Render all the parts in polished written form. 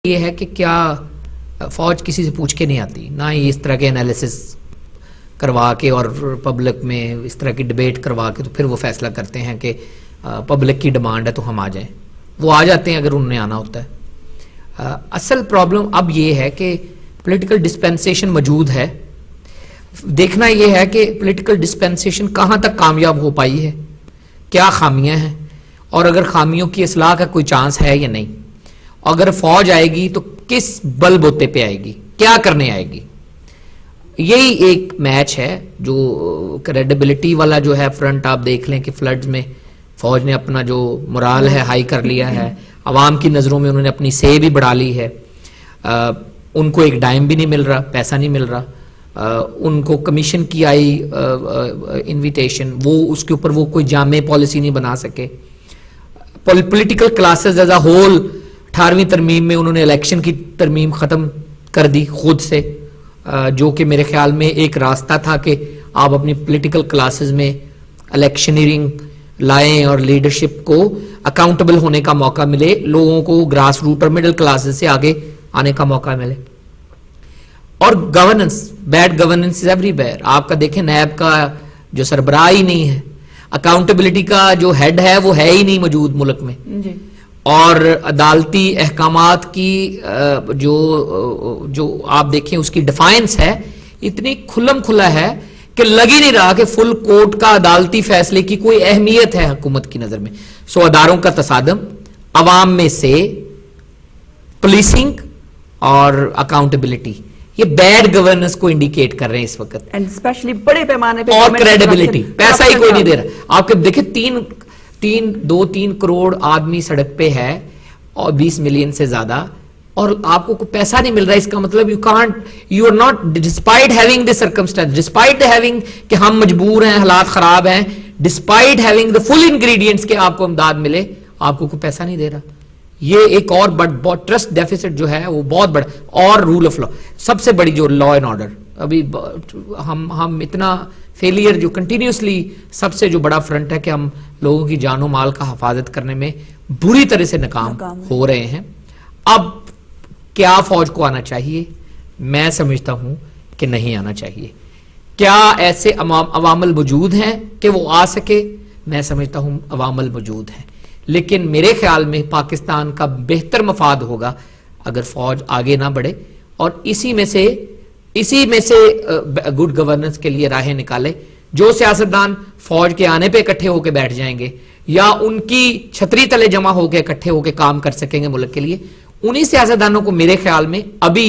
یہ ہے کہ کیا فوج کسی سے پوچھ کے نہیں آتی، نہ ہی اس طرح کے انالیسس کروا کے اور پبلک میں اس طرح کی ڈیبیٹ کروا کے تو پھر وہ فیصلہ کرتے ہیں کہ پبلک کی ڈیمانڈ ہے تو ہم آ جائیں. وہ آ جاتے ہیں اگر انہوں نے آنا ہوتا ہے. اصل پرابلم اب یہ ہے کہ پولیٹیکل ڈسپینسیشن موجود ہے. دیکھنا یہ ہے کہ پولیٹیکل ڈسپینسیشن کہاں تک کامیاب ہو پائی ہے، کیا خامیاں ہیں، اور اگر خامیوں کی اصلاح کا کوئی چانس ہے یا نہیں. اگر فوج آئے گی تو کس بل بوتے پہ آئے گی، کیا کرنے آئے گی. یہی ایک میچ ہے جو کریڈیبلٹی والا جو ہے فرنٹ. آپ دیکھ لیں کہ فلڈز میں فوج نے اپنا جو مرال ہے ہائی کر لیا ہے، عوام کی نظروں میں انہوں نے اپنی سے بھی بڑھا لی ہے. ان کو ایک ڈائم بھی نہیں مل رہا، پیسہ نہیں مل رہا. ان کو کمیشن کی آئی انویٹیشن، وہ اس کے اوپر وہ کوئی جامع پالیسی نہیں بنا سکے. Political classes as a whole 18ویں ترمیم میں انہوں نے الیکشن کی ترمیم ختم کر دی خود سے، جو کہ میرے خیال میں ایک راستہ تھا کہ آپ اپنی پولیٹیکل کلاسز میں الیکشنئرنگ لائیں اور لیڈرشپ کو اکاؤنٹیبل ہونے کا موقع ملے، لوگوں کو گراس روٹ اور مڈل کلاسز سے آگے آنے کا موقع ملے. اور governance, bad governance is everywhere. آپ کا دیکھیں نیب کا جو سربراہ ہی نہیں ہے، اکاؤنٹیبلٹی کا جو ہیڈ ہے وہ ہے ہی نہیں موجود ملک میں. اور عدالتی احکامات کی جو آپ دیکھیں اس کی ڈیفائنس ہے اتنی کھلم کھلا ہے کہ لگ ہی نہیں رہا کہ فل کورٹ کا عدالتی فیصلے کی کوئی اہمیت ہے حکومت کی نظر میں. اداروں کا تصادم، عوام میں سے پولیسنگ اور اکاؤنٹیبلٹی، یہ بیڈ گورننس کو انڈیکیٹ کر رہے ہیں اس وقت. اسپیشلی بڑے پیمانے پہ. اور کریڈیبلٹی، پیسہ ہی کوئی نہیں دے رہا. آپ کے دیکھیں 2-3 کروڑ آدمی سڑک پہ ہے اور 20 ملین سے زیادہ، اور آپ کو پیسہ نہیں مل رہا. اس کا مطلب you are not despite having the circumstances, despite having کہ ہم مجبور ہیں، حالات خراب ہیں، despite having the full ingredients کہ آپ کو امداد ملے، آپ کو کوئی پیسہ نہیں دے رہا. یہ ایک اور بہت ٹرسٹ ڈیفیسٹ جو ہے وہ بہت بڑا. اور رول آف لا، سب سے بڑی جو لا اینڈ آرڈر، ابھی ہم اتنا فیلئر جو کنٹینیوسلی سب سے جو بڑا فرنٹ ہے کہ ہم لوگوں کی جان و مال کا حفاظت کرنے میں بری طرح سے ناکام ہو رہے ہیں. اب کیا فوج کو آنا چاہیے؟ میں سمجھتا ہوں کہ نہیں آنا چاہیے. کیا ایسے عوامل موجود ہیں کہ وہ آ سکے؟ میں سمجھتا ہوں عوامل موجود ہیں، لیکن میرے خیال میں پاکستان کا بہتر مفاد ہوگا اگر فوج آگے نہ بڑھے اور اسی میں سے گڈ گورننس کے لیے راہیں نکالے. جو سیاستدان فوج کے آنے پہ اکٹھے ہو کے بیٹھ جائیں گے یا ان کی چھتری تلے جمع ہو کے اکٹھے ہو کے کام کر سکیں گے ملک کے لیے، انہی سیاستدانوں کو میرے خیال میں ابھی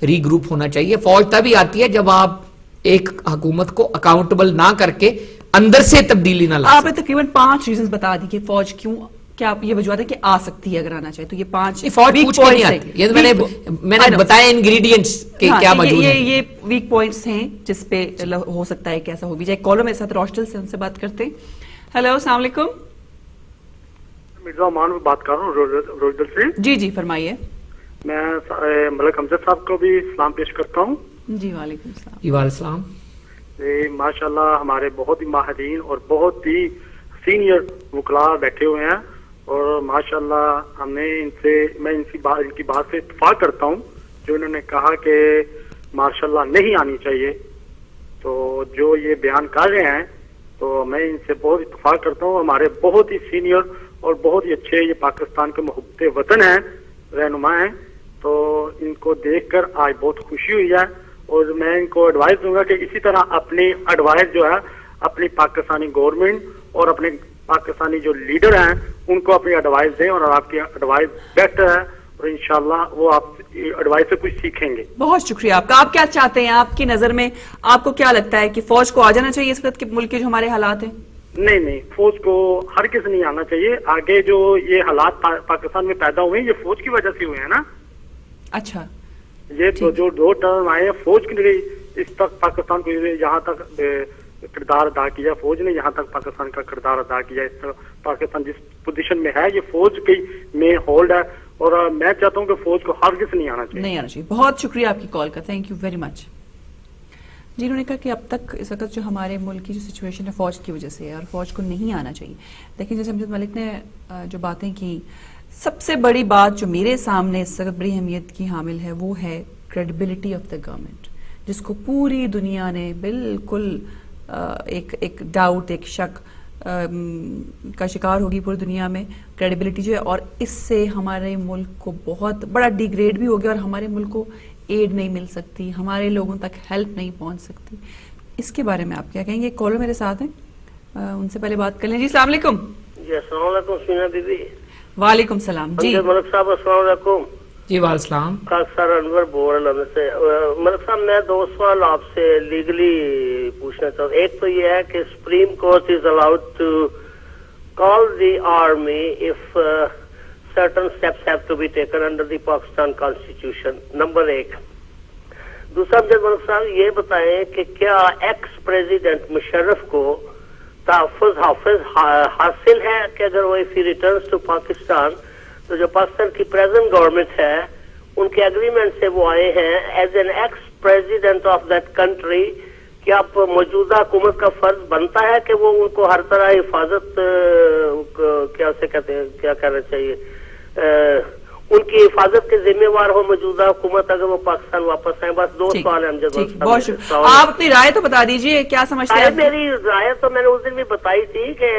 ری گروپ ہونا چاہیے. فوج تبھی آتی ہے جب آپ ایک حکومت کو اکاؤنٹیبل نہ کر کے اندر سے تبدیلی نہ لا. آپ نے تقریباً 5 ریزنز بتا دی کہ فوج کیوں، کیا یہ وجوہات ہے کہ آ سکتی ہے اگر آنا چاہے تو. یہ 5 فوج پوچھ کے نہیں آتی، یہ میں نے بتایا انگریڈینٹس کہ کیا موجود ہیں. یہ ویک پوائنٹس ہیں جس پہ ہو سکتا ہے کہ ایسا ہو بھی جائے. کالر میرے ساتھ روشٹل سے، ان سے بات کرتے ہیں. ہیلو، السلام علیکم. مرزا امان بات کر رہا ہوں روزدل سے. جی فرمائیے. میں ملک امجد صاحب کو بھی سلام پیش کرتا ہوں. جی وعلیکم السلام. جی وعلیکم السلام. ماشاء اللہ ہمارے بہت ہی ماہرین اور بہت ہی سینئر وکلاء بیٹھے ہوئے ہیں، اور ماشاء اللہ میں ان کی بات سے اتفاق کرتا ہوں جو انہوں نے کہا کہ ماشاء اللہ نہیں آنی چاہیے. تو جو یہ بیان کر رہے ہیں تو میں ان سے بہت اتفاق کرتا ہوں. ہمارے بہت ہی سینئر اور بہت ہی اچھے یہ پاکستان کے محبت وطن ہیں، رہنما ہیں. تو ان کو دیکھ کر آج بہت خوشی ہوئی ہے، اور میں ان کو ایڈوائز دوں گا کہ اسی طرح اپنی ایڈوائز جو ہے اپنی پاکستانی گورنمنٹ اور اپنے پاکستانی جو لیڈر ہیں ان کو اپنی ایڈوائز دیں، اور آپ کی ایڈوائز بیسٹ ہے اور انشاءاللہ وہ آپ ایڈوائز سے کچھ سیکھیں گے. بہت شکریہ آپ کا. آپ کیا چاہتے ہیں؟ آپ کی نظر میں آپ کو کیا لگتا ہے کہ فوج کو آ جانا چاہیے اس وقت کے ملک کے جو ہمارے حالات ہیں؟ نہیں، فوج کو ہرگز نہیں آنا چاہیے. آگے جو یہ حالات پاکستان میں پیدا ہوئے ہیں یہ فوج کی وجہ سے ہوئے ہیں نا. اچھا، یہ تو جو 2 ٹرم آئے ہیں فوج کے لیے، اس تک پاکستان کو یہاں تک کردار ادا کیا، فوج نے یہاں تک پاکستان کا کردار ادا کیا. اس طرح پاکستان جس پوزیشن میں ہے یہ فوج کی میں ہولڈ ہے، اور میں چاہتا ہوں کہ فوج کو ہرگز نہیں آنا چاہیے. بہت شکریہ آپ کی کال کا. Thank you very much. جی، انہوں نے کہا کہ اب تک اس وقت جو ہمارے ملک کی جو سچویشن ہے فوج کی وجہ سے ہے اور فوج کو نہیں آنا چاہیے. لیکن جیسے امجد ملک نے جو باتیں کی سب سے بڑی بات جو میرے سامنے اس وقت بڑی اہمیت کی حامل ہے وہ ہے کریڈیبلٹی آف دا گورنمنٹ، جس کو پوری دنیا نے بالکل ایک ڈاؤٹ، ایک شک کا شکار ہوگی پوری دنیا میں کریڈیبلٹی جو ہے، اور اس سے ہمارے ملک کو بہت بڑا ڈی گریڈ بھی ہو گیا اور ہمارے ملک کو ایڈ نہیں مل سکتی، ہمارے لوگوں تک ہیلپ نہیں پہنچ سکتی. اس کے بارے میں آپ کیا کہیں گے؟ کالر میرے ساتھ ہیں، ان سے پہلے بات کر لیں. جی السلام علیکم. جی السلام علیکم سمینا بی بی. وعلیکم السلام. جی ملک صاحب السلام علیکم. جی وعلیکم السلام. سر انور بول رہا ہوں سے. ملک صاحب میں 2 سوال آپ سے لیگلی پوچھنا چاہتا ہوں. ایک تو یہ ہے کہ supreme court is allowed to call the army if certain steps have to be taken under the Pakistan Constitution. Number 1. دوسرا مجھے ملک صاحب یہ بتائیں کہ کیا ایکس پریزیڈنٹ مشرف کو تحفظ حاصل ہے کہ اگر وہ if he returns to Pakistan تو جو پاکستان کی پریزنٹ گورنمنٹ ہے ان کے اگریمنٹ سے وہ آئے ہیں as an x president of that country, کیا موجودہ حکومت کا فرض بنتا ہے کہ وہ ان کو ہر طرح حفاظت کیا اسے کہتے ہیں، کیا کہنا چاہیے، ان کی حفاظت کے ذمہ وار ہو موجودہ حکومت اگر وہ پاکستان واپس آئے؟ بس 2 سوال ہیں امجد. بہت شکریہ. آپ اپنی رائے تو بتا دیجئے، کیا سمجھتے ہیں؟ میری رائے تو میں نے اس دن بھی بتائی تھی کہ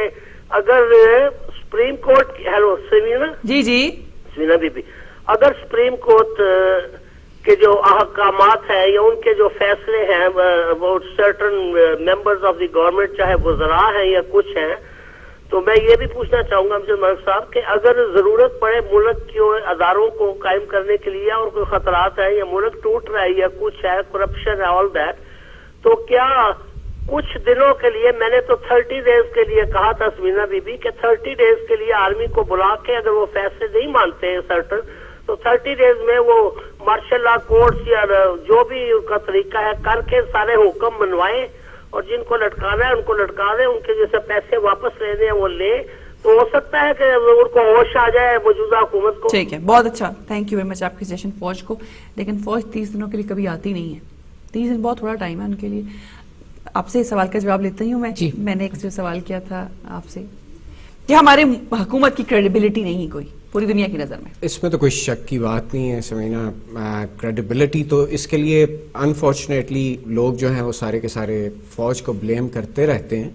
اگر supreme court, hello Samina ji جی سمینا بی بی، اگر سپریم کورٹ کے جو احکامات ہیں یا ان کے جو فیصلے ہیں وہ certain members of the government چاہے وزراء ہیں یا کچھ ہیں، تو میں یہ بھی پوچھنا چاہوں گا امجد ملک صاحب کہ اگر ضرورت پڑے ملک کے اداروں کو قائم کرنے کے لیے اور کوئی خطرات ہیں یا ملک ٹوٹ رہا ہے یا کچھ ہے، کرپشن ہے، آل دیٹ، تو کیا کچھ دنوں کے لیے، میں نے تو 30 ڈیز کے لیے کہا تھا سمینا بی بی کہ 30 ڈیز کے لیے آرمی کو بلا کے اگر وہ فیصلے نہیں مانتے ہیں سرٹن، تو 30 ڈیز میں وہ مارشل لا کورٹس یا جو بھی ان کا طریقہ ہے کر کے سارے حکم منوائیں اور جن کو لٹکانا ہے ان کو لٹکا دیں، ان کے جیسے پیسے واپس لینے ہیں وہ لیں، تو ہو سکتا ہے کہ ان کو ہوش آ جائے موجودہ حکومت کو. ٹھیک ہے، بہت اچھا، تھینک یو ویری مچ آپ کی سیشن فوج کو. لیکن فوج 30 دنوں کے لیے کبھی آتی نہیں ہے، 30 دن بہت تھوڑا ٹائم ہے ان کے لیے. آپ سے اس سوال کا جواب لیتی ہوں میں. میں نے ایک سوال کیا تھا آپ سے کہ ہماری حکومت کی کریڈیبلٹی نہیں کوئی پوری دنیا کی نظر میں. اس میں تو کوئی شک کی بات نہیں ہے سمینا. کریڈیبلٹی تو اس کے لیے انفارچونیٹلی لوگ جو ہیں وہ سارے کے سارے فوج کو بلیم کرتے رہتے ہیں.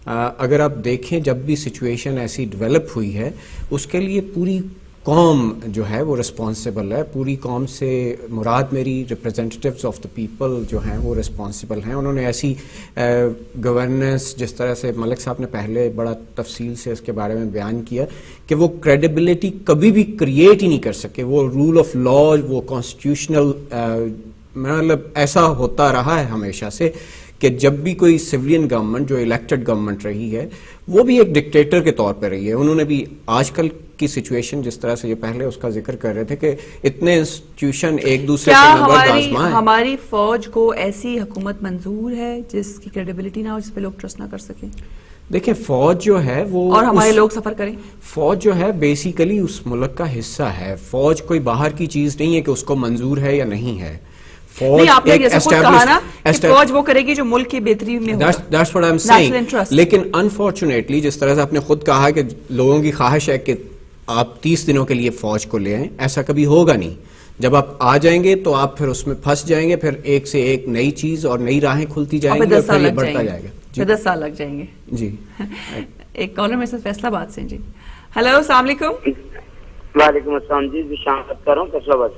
اگر آپ دیکھیں جب بھی سچویشن ایسی ڈیولپ ہوئی ہے اس کے لیے پوری قوم جو ہے وہ رسپانسبل ہے. پوری قوم سے مراد میری ریپرزینٹیوز آف دا پیپل جو ہیں وہ رسپانسبل ہیں. انہوں نے ایسی گورننس، جس طرح سے ملک صاحب نے پہلے بڑا تفصیل سے اس کے بارے میں بیان کیا کہ وہ کریڈیبلٹی کبھی بھی کریٹ ہی نہیں کر سکے. وہ رول آف لا، وہ کانسٹیٹیوشنل، مطلب ایسا ہوتا رہا ہے ہمیشہ سے کہ جب بھی کوئی سویلین گورنمنٹ جو الیکٹڈ گورنمنٹ رہی ہے وہ بھی ایک ڈکٹیٹر کے طور پہ رہی ہے. انہوں نے بھی آج کل کی سچویشن جس طرح سے یہ پہلے اس کا ذکر کر رہے تھے کہ اتنے انسٹیٹیوشن ایک دوسرے سے نبرد آزما ہے. ہماری فوج کو ایسی حکومت منظور ہے جس کی کریڈیبلٹی نہ ہو، جس پہ لوگ ٹرسٹ نہ کر سکیں؟ دیکھیں فوج جو ہے وہ، اور ہمارے لوگ سفر کریں، فوج جو ہے بیسیکلی اس ملک کا حصہ ہے. فوج کوئی باہر کی چیز نہیں ہے کہ اس کو منظور ہے یا نہیں ہے. نہیں، آپ نے جیسے خود کہا نا کہ فوج وہ کرے گی جو ملک کی بہتری میں ہوگا. That's what I'm saying. لیکن انفارچونیٹلی جس طرح سے آپ نے خود کہا کہ لوگوں کی خواہش ہے کہ آپ 30 دنوں کے لیے فوج کو لے آئیں، ایسا کبھی ہوگا نہیں. جب آپ آ جائیں گے تو آپ پھر اس میں پھنس جائیں گے، پھر ایک سے ایک نئی چیز اور نئی راہیں کھلتی جائیں گی اور پھر یہ بڑھتا جائے گا. 10 سال لگ جائیں گے. جی ایک کالر میرے ساتھ فیصلہ باد سے. جی ہیلو، السلام علیکم. وعلیکم السلام. جی شام بات کر رہا ہوں فیصلہ باد.